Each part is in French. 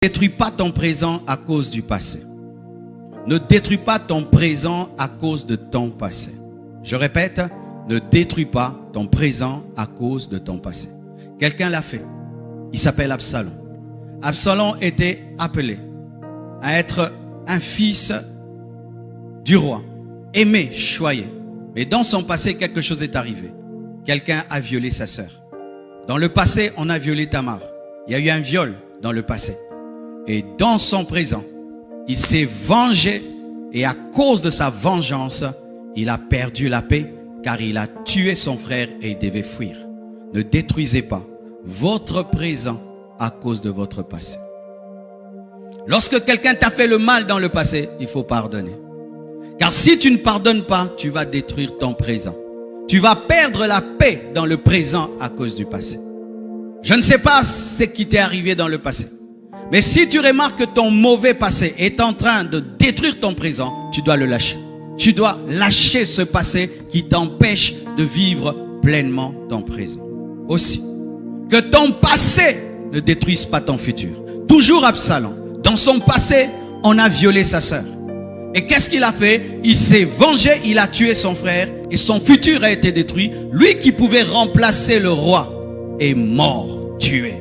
Détruis pas ton présent à cause du passé. Ne détruis pas ton présent à cause de ton passé. Je répète, ne détruis pas ton présent à cause de ton passé. Quelqu'un l'a fait. Il s'appelle Absalom. Absalom était appelé à être un fils du roi, aimé, choyé. Mais dans son passé, quelque chose est arrivé. Quelqu'un a violé sa sœur. Dans le passé, on a violé Tamar. Il y a eu un viol dans le passé. Et dans son présent, il s'est vengé et à cause de sa vengeance, il a perdu la paix car il a tué son frère et il devait fuir. Ne détruisez pas votre présent à cause de votre passé. Lorsque quelqu'un t'a fait le mal dans le passé, il faut pardonner. Car si tu ne pardonnes pas, tu vas détruire ton présent. Tu vas perdre la paix dans le présent à cause du passé. Je ne sais pas ce qui t'est arrivé dans le passé. Mais si tu remarques que ton mauvais passé est en train de détruire ton présent, tu dois le lâcher. Tu dois lâcher ce passé qui t'empêche de vivre pleinement ton présent. Aussi, que ton passé ne détruise pas ton futur. Toujours Absalom. Dans son passé, on a violé sa sœur. Et qu'est-ce qu'il a fait? Il s'est vengé, il a tué son frère et son futur a été détruit. Lui qui pouvait remplacer le roi est mort, tué.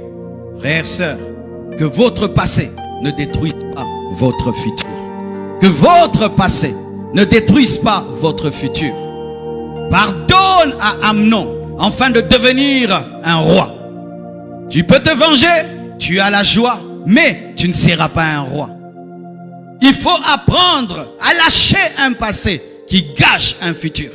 Frères, sœurs, que votre passé ne détruise pas votre futur. Que votre passé ne détruise pas votre futur. Pardonne à Amnon afin de devenir un roi. Tu peux te venger, tu as la joie, mais tu ne seras pas un roi. Il faut apprendre à lâcher un passé qui gâche un futur.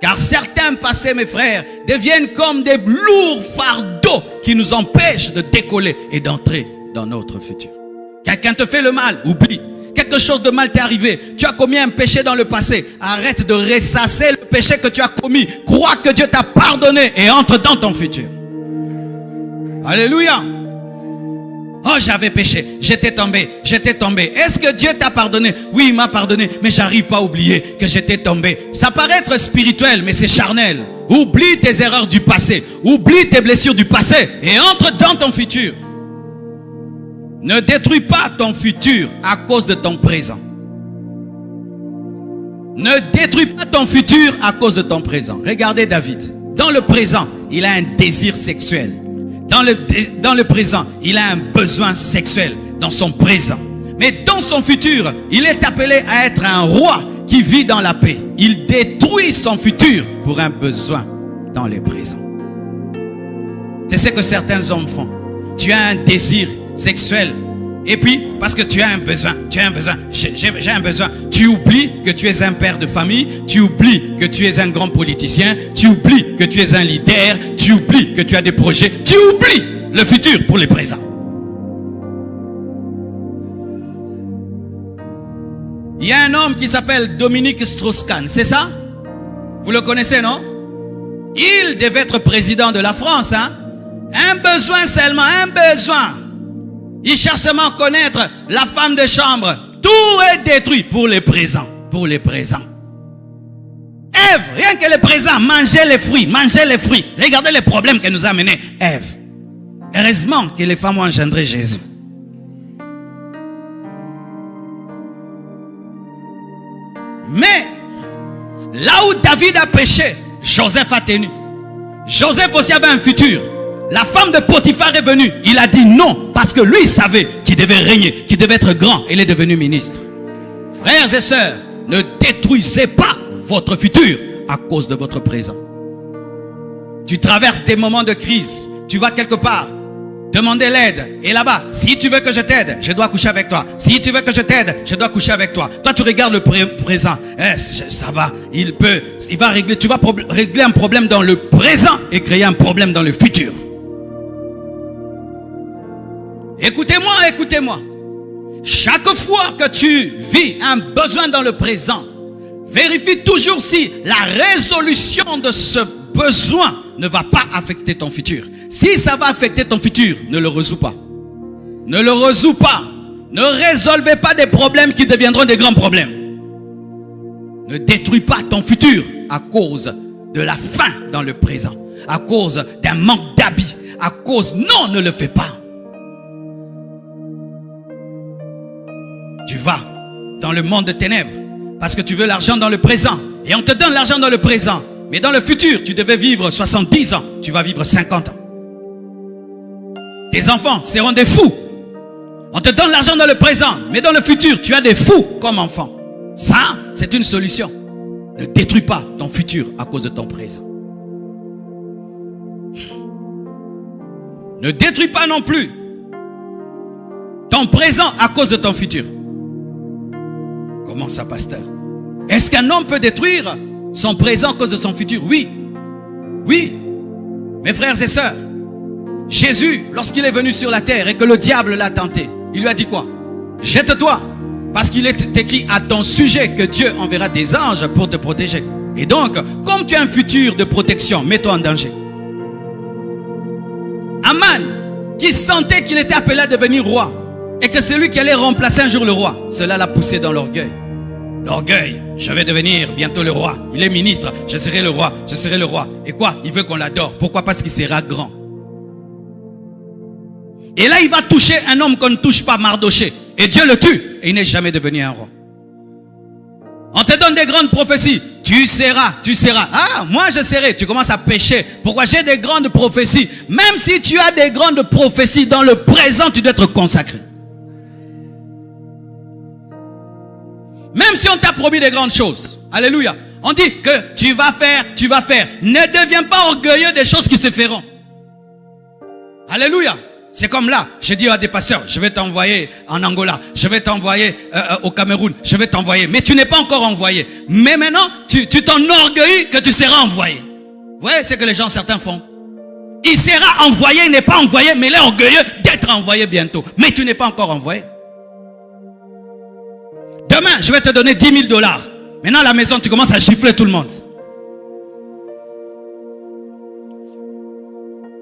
Car certains passés, mes frères, deviennent comme des lourds fardeaux qui nous empêchent de décoller et d'entrer dans notre futur. Quelqu'un te fait le mal, oublie. Quelque chose de mal t'est arrivé. Tu as commis un péché dans le passé. Arrête de ressasser le péché que tu as commis. Crois que Dieu t'a pardonné et entre dans ton futur. Alléluia. Oh, j'avais péché, j'étais tombé. Est-ce que Dieu t'a pardonné? Oui, il m'a pardonné, mais j'arrive pas à oublier que j'étais tombé. Ça paraît être spirituel, mais c'est charnel. Oublie tes erreurs du passé, oublie tes blessures du passé et entre dans ton futur. Ne détruis pas ton futur à cause de ton présent. Ne détruis pas ton futur à cause de ton présent. Regardez David. Dans le présent, il a un désir sexuel. Dans le présent, il a un besoin sexuel dans son présent. Mais dans son futur, il est appelé à être un roi qui vit dans la paix. Il détruit son futur pour un besoin dans le présent. C'est ce que certains hommes font. Tu as un désir sexuel. Et puis, parce que tu as un besoin, j'ai un besoin. Tu oublies que tu es un père de famille, tu oublies que tu es un grand politicien, tu oublies que tu es un leader, tu oublies que tu as des projets, tu oublies le futur pour le présent. Il y a un homme qui s'appelle Dominique Strauss-Kahn, c'est ça? Vous le connaissez, non? Il devait être président de la France, hein? Un besoin seulement, un besoin. Il cherche seulement à connaître la femme de chambre. Tout est détruit pour les présents. Pour les présents. Ève, rien que les présents, mangez les fruits, mangez les fruits. Regardez les problèmes que nous a amenés Ève. Heureusement que les femmes ont engendré Jésus. Mais, là où David a péché, Joseph a tenu. Joseph aussi avait un futur. La femme de Potiphar est venue. Il a dit non parce que lui savait qu'il devait régner, qu'il devait être grand. Il est devenu ministre. Frères et sœurs, ne détruisez pas votre futur à cause de votre présent. Tu traverses des moments de crise. Tu vas quelque part demander l'aide. Et là-bas, si tu veux que je t'aide, je dois coucher avec toi. Si tu veux que je t'aide, je dois coucher avec toi. Toi, tu regardes le présent. Ça va. Tu vas régler un problème dans le présent et créer un problème dans le futur. Écoutez-moi, écoutez-moi. Chaque fois que tu vis un besoin dans le présent, vérifie toujours si la résolution de ce besoin ne va pas affecter ton futur. Si ça va affecter ton futur, ne le résous pas. Ne le résous pas. Ne résolvez pas des problèmes qui deviendront des grands problèmes. Ne détruis pas ton futur à cause de la faim dans le présent. À cause d'un manque d'habits. À cause... Non, ne le fais pas. tu vas dans le monde de ténèbres parce que tu veux l'argent dans le présent. Et on te donne l'argent dans le présent. Mais dans le futur, tu devais vivre 70 ans. Tu vas vivre 50 ans. Tes enfants seront des fous. On te donne l'argent dans le présent. Mais dans le futur, tu as des fous comme enfants. Ça, c'est une solution. Ne détruis pas ton futur à cause de ton présent. Ne détruis pas non plus ton présent à cause de ton futur. Comment ça, pasteur? Est-ce qu'un homme peut détruire son présent à cause de son futur? Oui. Oui. Mes frères et sœurs, Jésus, lorsqu'il est venu sur la terre et que le diable l'a tenté, il lui a dit quoi? Jette-toi, parce qu'il est écrit à ton sujet que Dieu enverra des anges pour te protéger. Et donc, comme tu as un futur de protection, mets-toi en danger. Aman, qui sentait qu'il était appelé à devenir roi, et que c'est lui qui allait remplacer un jour le roi, cela l'a poussé dans l'orgueil. L'orgueil, je vais devenir bientôt le roi. Il est ministre, je serai le roi, je serai le roi. Et quoi? Il veut qu'on l'adore. Pourquoi? Parce qu'il sera grand. Et là, il va toucher un homme qu'on ne touche pas, Mardoché. Et Dieu le tue. Et il n'est jamais devenu un roi. On te donne des grandes prophéties. Tu seras, tu seras. Ah, moi je serai. Tu commences à pécher. Pourquoi? J'ai des grandes prophéties. Même si tu as des grandes prophéties, dans le présent, tu dois être consacré. Même si on t'a promis des grandes choses. Alléluia. On dit que tu vas faire, tu vas faire. Ne deviens pas orgueilleux des choses qui se feront. Alléluia. C'est comme là, j'ai dit à des pasteurs, je vais t'envoyer en Angola, je vais t'envoyer au Cameroun, je vais t'envoyer. Mais tu n'es pas encore envoyé. Mais maintenant, tu t'enorgueillis que tu seras envoyé. Vous voyez ce que les gens certains font? Il sera envoyé, il n'est pas envoyé, mais il est orgueilleux d'être envoyé bientôt. Mais tu n'es pas encore envoyé. Demain, je vais te donner 10 000 $. Maintenant, à la maison, tu commences à gifler tout le monde.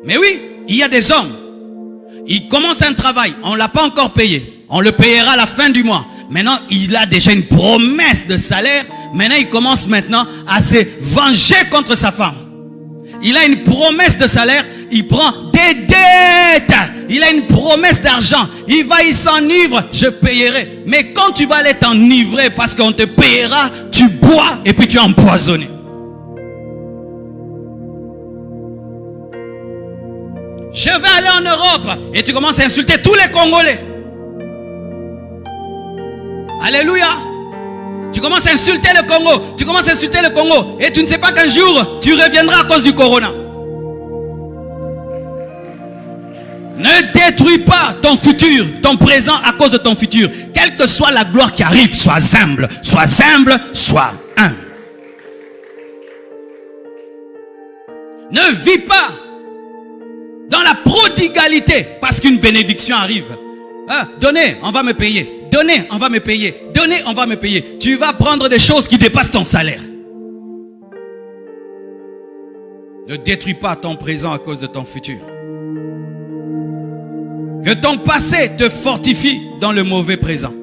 Mais oui, il y a des hommes. Il commence un travail, on ne l'a pas encore payé. On le payera à la fin du mois. Maintenant, il a déjà une promesse de salaire. Maintenant, il commence maintenant à se venger contre sa femme. Il a une promesse de salaire. Il prend des dettes. Il a une promesse d'argent. Il s'enivre. Je payerai. Mais quand tu vas aller t'enivrer parce qu'on te payera, tu bois et puis tu es empoisonné. Je vais aller en Europe. Et tu commences à insulter tous les Congolais. Alléluia. Tu commences à insulter le Congo. Tu commences à insulter le Congo. Et tu ne sais pas qu'un jour, tu reviendras à cause du corona. Ne détruis pas ton futur, ton présent à cause de ton futur. Quelle que soit la gloire qui arrive, sois humble. Sois humble, sois humble. Ne vis pas dans la prodigalité, parce qu'une bénédiction arrive. Ah, donnez, on va me payer. Donnez, on va me payer. Donnez, on va me payer. Tu vas prendre des choses qui dépassent ton salaire. Ne détruis pas ton présent à cause de ton futur. Que ton passé te fortifie dans le mauvais présent.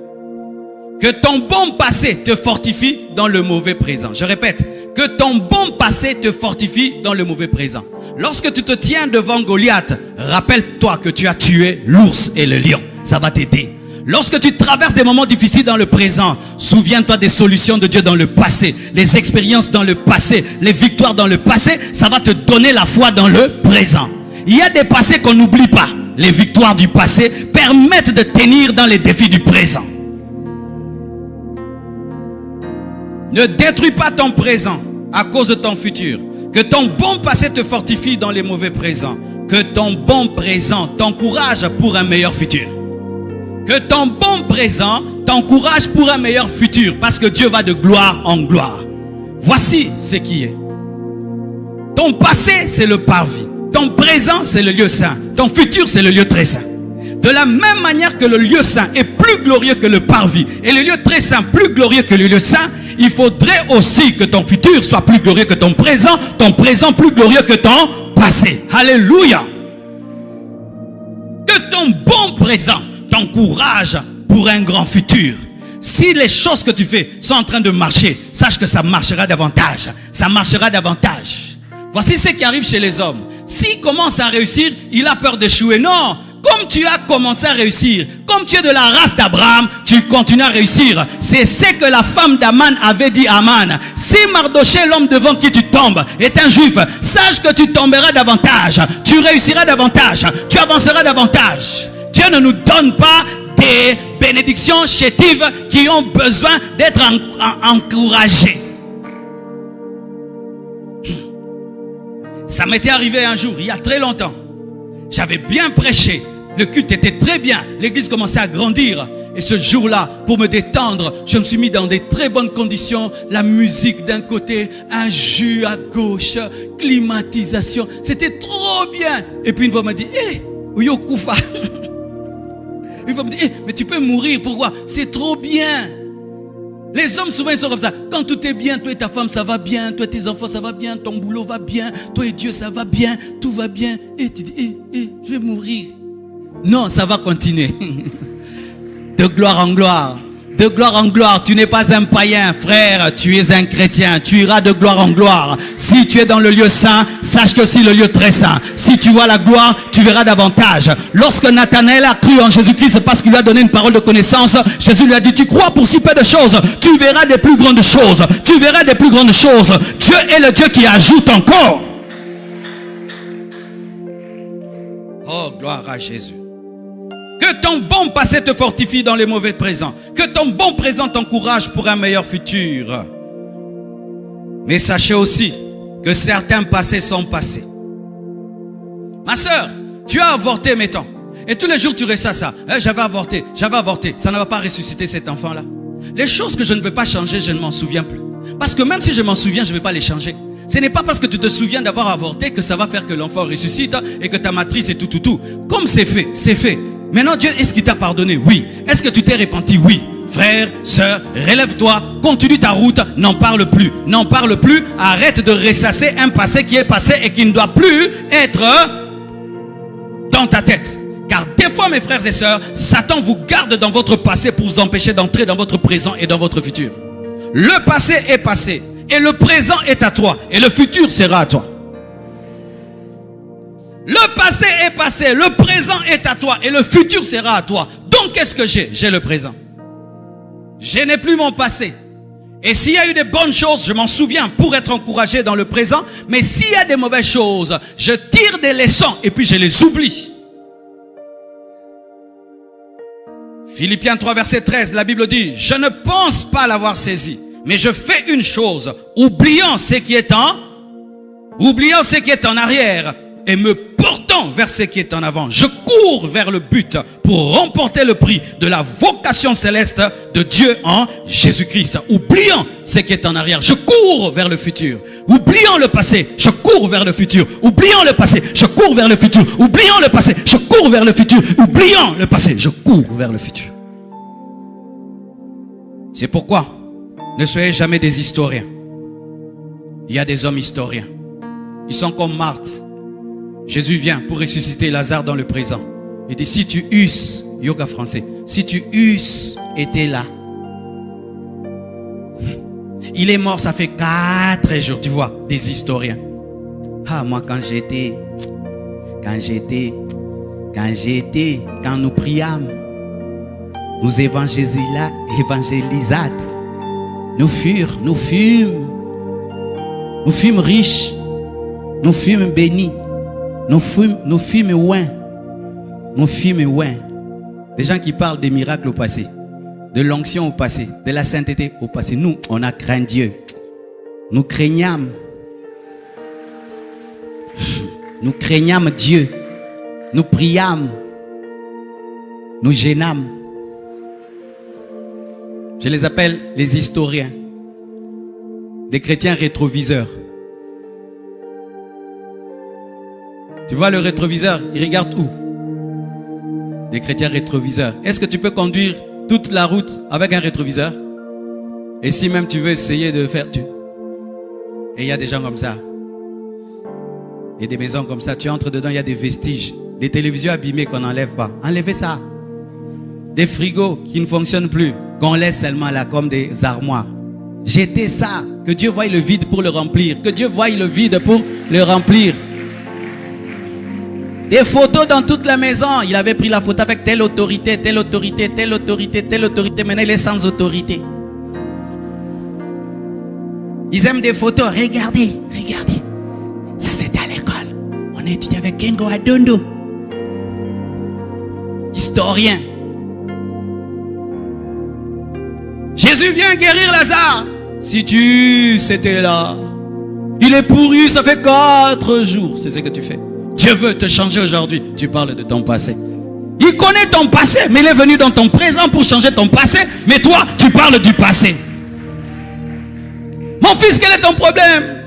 Que ton bon passé te fortifie dans le mauvais présent. Je répète, que ton bon passé te fortifie dans le mauvais présent. Lorsque tu te tiens devant Goliath, rappelle-toi que tu as tué l'ours et le lion. Ça va t'aider. Lorsque tu traverses des moments difficiles dans le présent, souviens-toi des solutions de Dieu dans le passé, les expériences dans le passé, les victoires dans le passé. Ça va te donner la foi dans le présent. Il y a des passés qu'on n'oublie pas. Les victoires du passé permettent de tenir dans les défis du présent. Ne détruis pas ton présent à cause de ton futur. Que ton bon passé te fortifie dans les mauvais présents. Que ton bon présent t'encourage pour un meilleur futur. Que ton bon présent t'encourage pour un meilleur futur. Parce que Dieu va de gloire en gloire. Voici ce qui est. Ton passé, c'est le parvis. Ton présent, c'est le lieu saint. Ton futur, c'est le lieu très saint. De la même manière que le lieu saint est plus glorieux que le parvis, et le lieu très saint plus glorieux que le lieu saint, il faudrait aussi que ton futur soit plus glorieux que ton présent plus glorieux que ton passé. Alléluia. Que ton bon présent t'encourage pour un grand futur. Si les choses que tu fais sont en train de marcher, sache que ça marchera davantage. Ça marchera davantage. Voici ce qui arrive chez les hommes. S'il commence à réussir, il a peur d'échouer. Non. Comme tu as commencé à réussir, comme tu es de la race d'Abraham, tu continues à réussir. C'est ce que la femme d'Aman avait dit à Aman. Si Mardoché, l'homme devant qui tu tombes, est un juif, sache que tu tomberas davantage, tu réussiras davantage, tu avanceras davantage. Dieu ne nous donne pas des bénédictions chétives qui ont besoin d'être encouragées. Ça m'était arrivé un jour, il y a très longtemps. J'avais bien prêché, le culte était très bien, l'église commençait à grandir. Et ce jour-là, pour me détendre, je me suis mis dans des très bonnes conditions. La musique d'un côté, un jus à gauche, climatisation. C'était trop bien. Et puis une fois, on m'a dit, Oyo Koufa. Une fois, on m'a dit, mais tu peux mourir, pourquoi? C'est trop bien. Les hommes souvent ils sont comme ça. Quand tout est bien, toi et ta femme ça va bien, toi et tes enfants ça va bien, ton boulot va bien, toi et Dieu ça va bien, tout va bien. Et tu dis, je vais mourir. Non, ça va continuer. De gloire en gloire. De gloire en gloire. Tu n'es pas un païen, frère. Tu es un chrétien. Tu iras de gloire en gloire. Si tu es dans le lieu saint, sache que c'est le lieu très saint. Si tu vois la gloire, tu verras davantage. Lorsque Nathanaël a cru en Jésus-Christ parce qu'il lui a donné une parole de connaissance, Jésus lui a dit, tu crois pour si peu de choses, tu verras des plus grandes choses. Tu verras des plus grandes choses. Dieu est le Dieu qui ajoute encore. Oh, gloire à Jésus. Que ton bon passé te fortifie dans les mauvais présents. Que ton bon présent t'encourage pour un meilleur futur. Mais sachez aussi que certains passés sont passés. Ma soeur, tu as avorté, mettons. Et tous les jours tu ressens ça. J'avais avorté. Ça ne va pas ressusciter cet enfant-là. Les choses que je ne peux pas changer, je ne m'en souviens plus. Parce que même si je m'en souviens, je ne vais pas les changer. Ce n'est pas parce que tu te souviens d'avoir avorté que ça va faire que l'enfant ressuscite et que ta matrice est tout. Comme c'est fait, c'est fait. Maintenant, Dieu, est-ce qu'il t'a pardonné? Oui. Est-ce que tu t'es repenti? Oui. Frère, sœur, relève-toi, continue ta route, n'en parle plus. N'en parle plus, arrête de ressasser un passé qui est passé et qui ne doit plus être dans ta tête. Car des fois, mes frères et sœurs, Satan vous garde dans votre passé pour vous empêcher d'entrer dans votre présent et dans votre futur. Le passé est passé et le présent est à toi et le futur sera à toi. Le passé est passé, le présent est à toi et le futur sera à toi. Donc qu'est-ce que j'ai? J'ai le présent. Je n'ai plus mon passé. Et s'il y a eu des bonnes choses, je m'en souviens pour être encouragé dans le présent. Mais s'il y a des mauvaises choses, je tire des leçons et puis je les oublie. Philippiens 3 verset 13, la Bible dit, je ne pense pas l'avoir saisi, mais je fais une chose, oubliant ce qui est en arrière et me portant vers ce qui est en avant. Je cours vers le but pour remporter le prix de la vocation céleste de Dieu en Jésus-Christ. Oubliant ce qui est en arrière, je cours vers le futur. Oubliant le passé, je cours vers le futur. Oubliant le passé, je cours vers le futur. Oubliant le passé, je cours vers le futur. Oubliant le passé, je cours vers le futur. C'est pourquoi ne soyez jamais des historiens. Il y a des hommes historiens. Ils sont comme Marthe. Jésus vient pour ressusciter Lazare dans le présent. Il dit, si tu eusses, yoga français, si tu eusses été là. Il est mort, ça fait 4 jours, tu vois, des historiens. Ah, moi quand nous priâmes, nous évangélisâmes, nous fûmes riches, nous fûmes bénis. Nous fûmes loin. Des gens qui parlent des miracles au passé, de l'onction au passé, de la sainteté au passé. Nous, on a craint Dieu. Nous craignâmes Dieu. Nous priâmes. Nous gênâmes. Je les appelle les historiens. Des chrétiens rétroviseurs. Tu vois le rétroviseur, il regarde où? Des chrétiens rétroviseurs. Est-ce que tu peux conduire toute la route avec un rétroviseur? Et si même tu veux essayer de faire... Et il y a des gens comme ça. Il y a des maisons comme ça. Tu entres dedans, il y a des vestiges. Des télévisions abîmées qu'on n'enlève pas. Enlevez ça. Des frigos qui ne fonctionnent plus, qu'on laisse seulement là comme des armoires. Jetez ça. Que Dieu voie le vide pour le remplir. Que Dieu voie le vide pour le remplir. Des photos photos dans toute la maison. Il avait pris la photo avec telle autorité, telle autorité, telle autorité, telle autorité. Maintenant, il est sans autorité. Ils aiment des photos. Regardez, regardez. Ça, c'était à l'école. On a étudié avec Kengo Adondo. Historien. Jésus vient guérir Lazare. Si tu c'était là. Il est pourri, ça fait 4 jours. C'est ce que tu fais. Dieu veut te changer aujourd'hui. Tu parles de ton passé. Il connaît ton passé, mais il est venu dans ton présent pour changer ton passé. Mais toi, tu parles du passé. Mon fils, quel est ton problème?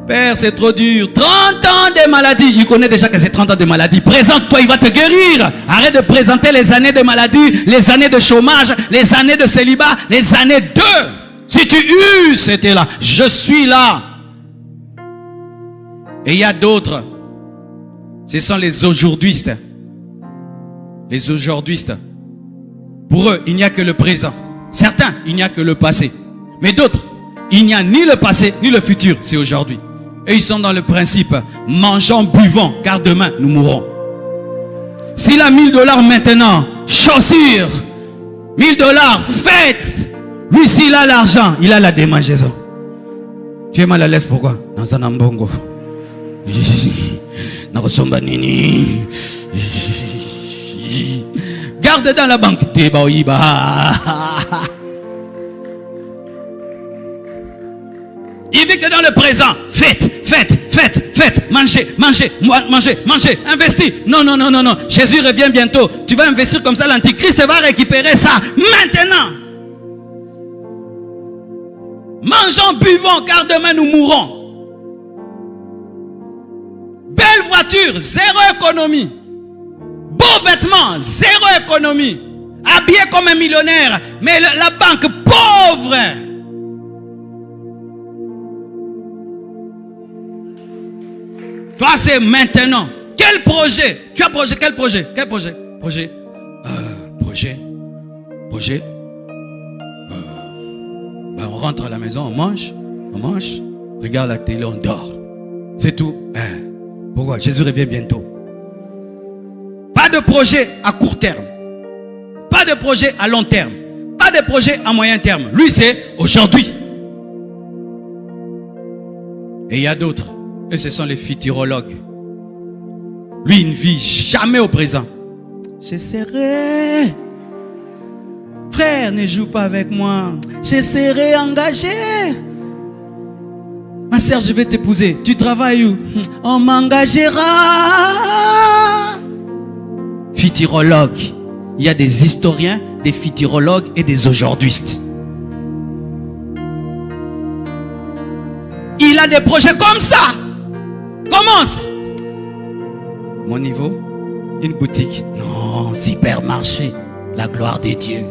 Père, c'est trop dur. 30 ans de maladie. Il connaît déjà que c'est 30 ans de maladie. Présente-toi, il va te guérir. Arrête de présenter les années de maladie, les années de chômage, les années de célibat, les années de... Si tu c'était là. Je suis là. Et il y a d'autres. Ce sont les aujourd'hui-istes. Les aujourd'hui-istes. Pour eux, il n'y a que le présent. Certains, il n'y a que le passé. Mais d'autres, il n'y a ni le passé, ni le futur. C'est aujourd'hui. Et ils sont dans le principe, mangeons, buvons, car demain, nous mourrons. S'il a $1000 maintenant, chaussures, $1000, fête. Lui, s'il a l'argent, il a la démangeaison. Tu es mal à l'aise, pourquoi? Dans un ambongo. Garde dans la banque. Il vit que dans le présent. Faites, faites, faites, faites. Mangez, mangez, mangez, mangez. Investis. Non, non, non, non, non. Jésus revient bientôt. Tu vas investir comme ça. L'Antichrist va récupérer ça. Maintenant. Mangeons, buvons, car demain nous mourrons. Belle voiture, zéro économie. Beaux vêtements, zéro économie. Habillé comme un millionnaire, mais la banque pauvre. Toi, c'est maintenant. Quel projet? Tu as projet? Quel projet? Quel projet? Projet. On rentre à la maison, on mange, regarde la télé, on dort. C'est tout. Pourquoi? Jésus revient bientôt. Pas de projet à court terme. Pas de projet à long terme. Pas de projet à moyen terme. Lui, c'est aujourd'hui. Et il y a d'autres. Et ce sont les futurologues. Lui, il ne vit jamais au présent. Je serai... Frère, ne joue pas avec moi. Je serai engagé. Ma sœur, je vais t'épouser. Tu travailles où? On m'engagera. Futurologue. Il y a des historiens, des futurologues et des aujourd'hui-istes. Il a des projets comme ça. Commence. Mon niveau, une boutique. Non, supermarché. La gloire des dieux.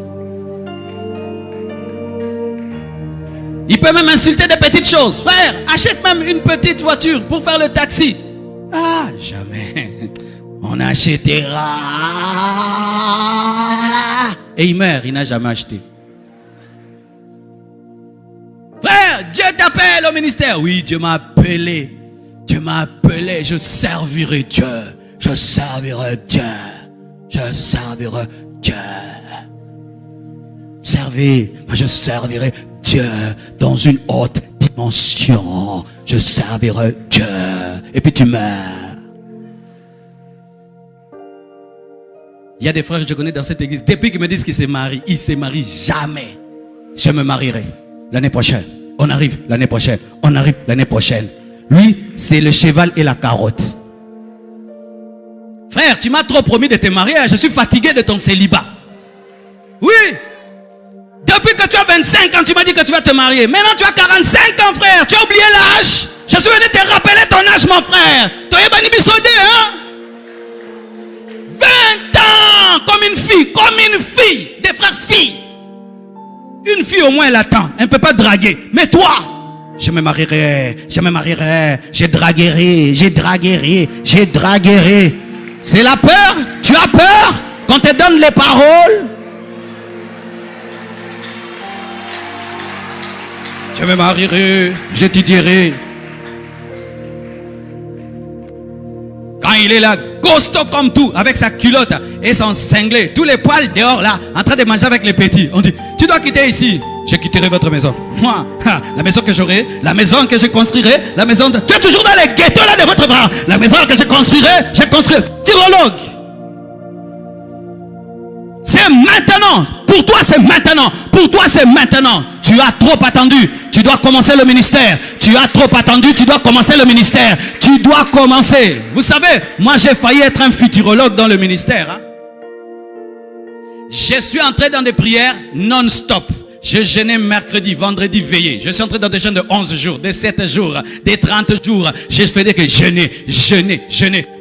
Il peut même insulter des petites choses. Frère, achète même une petite voiture pour faire le taxi. Ah, jamais. On achètera. Et il meurt, il n'a jamais acheté. Frère, Dieu t'appelle au ministère. Oui, Dieu m'a appelé. Dieu m'a appelé. Je servirai Dieu. Je servirai Dieu. Je servirai Dieu. Servez, moi je servirai Dieu dans une haute dimension. Je servirai Dieu. Et puis tu meurs. Il y a des frères que je connais dans cette église. Depuis qu'ils me disent qu'ils se marient, ils ne se marient jamais. Je me marierai l'année prochaine. On arrive l'année prochaine. On arrive l'année prochaine. Lui, c'est le cheval et la carotte. Frère, tu m'as trop promis de te marier. Je suis fatigué de ton célibat. Oui. Depuis que tu as 25 ans, tu m'as dit que tu vas te marier. Maintenant, tu as 45 ans, frère. Tu as oublié l'âge. Je suis venu te rappeler ton âge, mon frère. Tu as 20 ans, comme une fille. Des frères filles. Une fille au moins, elle attend. Elle ne peut pas draguer. Mais toi, je me marierai. Je draguerai. C'est la peur. Tu as peur quand te donne les paroles. Je me marierai, je te dirai. Quand il est là, costaud comme tout, avec sa culotte et son cinglé, tous les poils dehors là, en train de manger avec les petits. On dit, tu dois quitter ici. Je quitterai votre maison. Moi, la maison que j'aurai, la maison que je construirai, la maison de... Tu es toujours dans les ghettos là de votre bras. La maison que je construirai. Tyrologue. C'est maintenant. Pour toi, c'est maintenant. Pour toi, c'est maintenant. Tu as trop attendu. Tu dois commencer le ministère. Tu as trop attendu. Tu dois commencer le ministère. Tu dois commencer. Vous savez, moi, j'ai failli être un futurologue dans le ministère. Hein? Je suis entré dans des prières non-stop. Je jeûnais mercredi, vendredi veillé. Je suis entré dans des jeûnes de 11 jours, de 7 jours, des 30 jours. J'ai fait des que jeûner.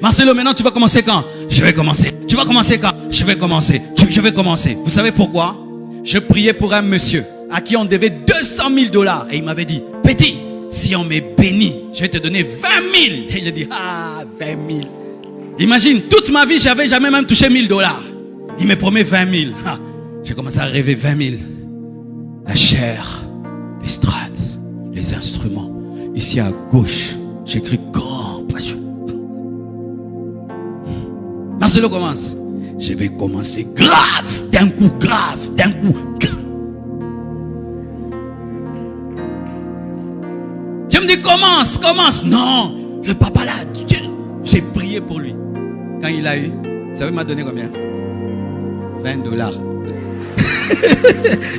Marcelo, maintenant tu vas commencer quand? Je vais commencer. Tu vas commencer quand? Je vais commencer. Je vais commencer. Vous savez pourquoi? Je priais pour un monsieur à qui on devait 200 000 $ et il m'avait dit, petit, si on m'est béni, je vais te donner 20 000. Et j'ai dit, 20 000. Imagine, toute ma vie, j'avais jamais même touché 1 000 $. Il me promet 20 000. J'ai commencé à rêver 20 000. La chair, les strates, les instruments. Ici à gauche, j'écris grand passion. Marcelo commence. Je vais commencer grave, d'un coup. Je me dis commence. Non, le papa là, j'ai prié pour lui. Quand il a eu, vous savez, il m'a donné combien? 20 $.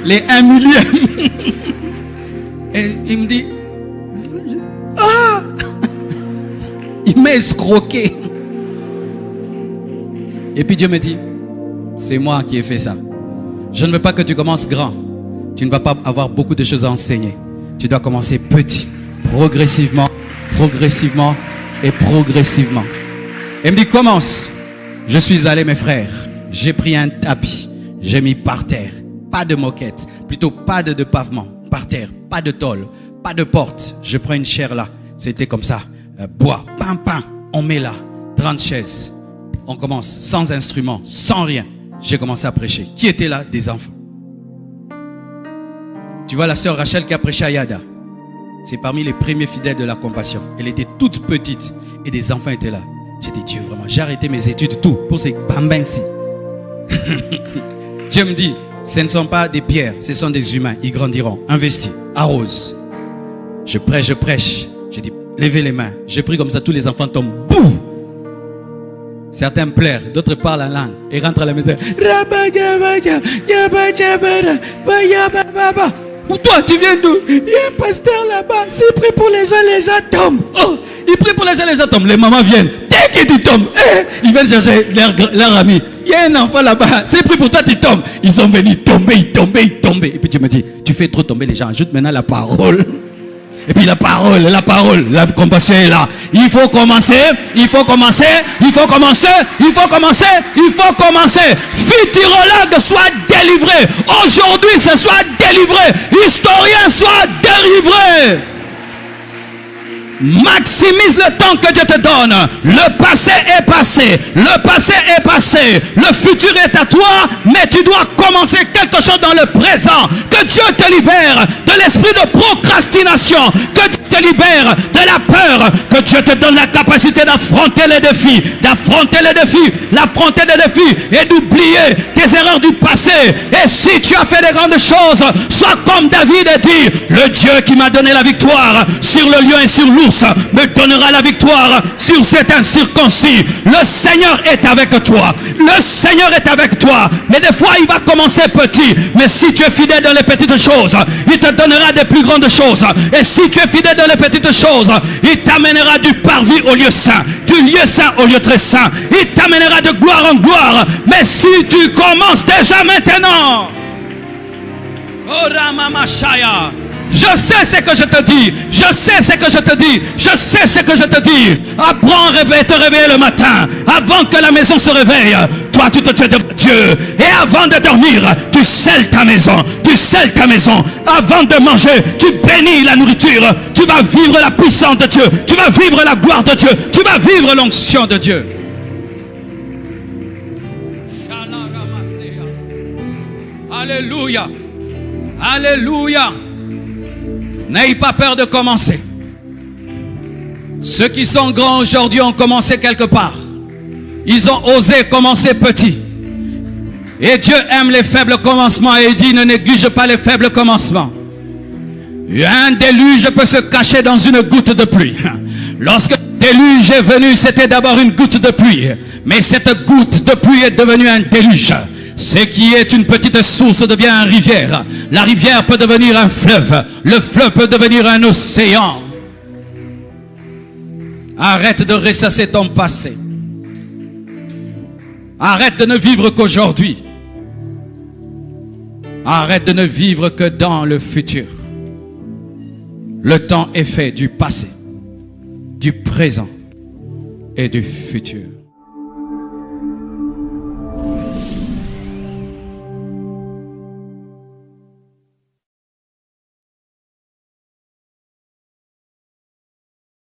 Les 1 million. Et il me dit, il m'a escroqué. Et puis Dieu me dit, c'est moi qui ai fait ça. Je ne veux pas que tu commences grand. Tu ne vas pas avoir beaucoup de choses à enseigner. Tu dois commencer petit, progressivement. Et il me dit, commence. Je suis allé, mes frères. J'ai pris un tapis. J'ai mis par terre. Pas de moquette, plutôt pas de pavement, par terre, pas de tôle, pas de porte. Je prends une chaire là, c'était comme ça, bois, pain, on met là, 30 chaises. On commence sans instrument, sans rien. J'ai commencé à prêcher. Qui était là? Des enfants. Tu vois la sœur Rachel qui a prêché à Yada. C'est parmi les premiers fidèles de la compassion. Elle était toute petite et des enfants étaient là. J'ai dit, Dieu, vraiment, j'ai arrêté mes études, tout, pour ces bambins-ci. Dieu me dit, ce ne sont pas des pierres, ce sont des humains. Ils grandiront. Investis, arrose. Je prêche. J'ai dit, levez les mains. J'ai pris comme ça, tous les enfants tombent. Boum! Certains pleurent, d'autres parlent en langue et rentrent à la maison. Ou toi, tu viens d'où? Il y a un pasteur là-bas. S'il prie pour les gens tombent. Oh, il prie pour les gens tombent. Les mamans viennent. Dès que tu tombes, ils viennent chercher leur ami. Il y a un enfant là-bas. S'il prie pour toi, tu tombes. Ils sont venus tomber. Et puis tu me dis, tu fais trop tomber les gens. Ajoute maintenant la parole. Et puis la parole, la compassion est là. Il faut commencer. Futurologue soit délivré. Aujourd'hui, ce soit délivré. Historien soit délivré. Maximise le temps que Dieu te donne. Le passé est passé. Le futur est à toi. Mais tu dois commencer quelque chose dans le présent. Que Dieu te libère de l'esprit de procrastination. Que Dieu te libère de la peur. Que Dieu te donne la capacité d'affronter les défis. Et d'oublier tes erreurs du passé. Et si tu as fait des grandes choses, sois comme David et dis, le Dieu qui m'a donné la victoire sur le lion et sur l'ours me donnera la victoire sur cet incirconcis. Le Seigneur est avec toi. Mais des fois, il va commencer petit. Mais si tu es fidèle dans les petites choses, il te donnera des plus grandes choses. Et si tu es fidèle dans les petites choses, il t'amènera du parvis au lieu saint, du lieu saint au lieu très saint. Il t'amènera de gloire en gloire. Mais si tu commences déjà maintenant, oh Ramamashaya, je sais ce que je te dis. Apprends à te réveiller le matin. Avant que la maison se réveille, toi tu te tiens devant Dieu. Et avant de dormir, tu scelles ta maison. Avant de manger, tu bénis la nourriture. Tu vas vivre la puissance de Dieu. Tu vas vivre la gloire de Dieu. Tu vas vivre l'onction de Dieu. Alléluia. N'ayez pas peur de commencer. Ceux qui sont grands aujourd'hui ont commencé quelque part. Ils ont osé commencer petit. Et Dieu aime les faibles commencements et il dit ne néglige pas les faibles commencements. Un déluge peut se cacher dans une goutte de pluie. Lorsque le déluge est venu, c'était d'abord une goutte de pluie. Mais cette goutte de pluie est devenue un déluge. Ce qui est une petite source devient une rivière. La rivière peut devenir un fleuve. Le fleuve peut devenir un océan. Arrête de ressasser ton passé. Arrête de ne vivre qu'aujourd'hui. Arrête de ne vivre que dans le futur. Le temps est fait du passé, du présent et du futur.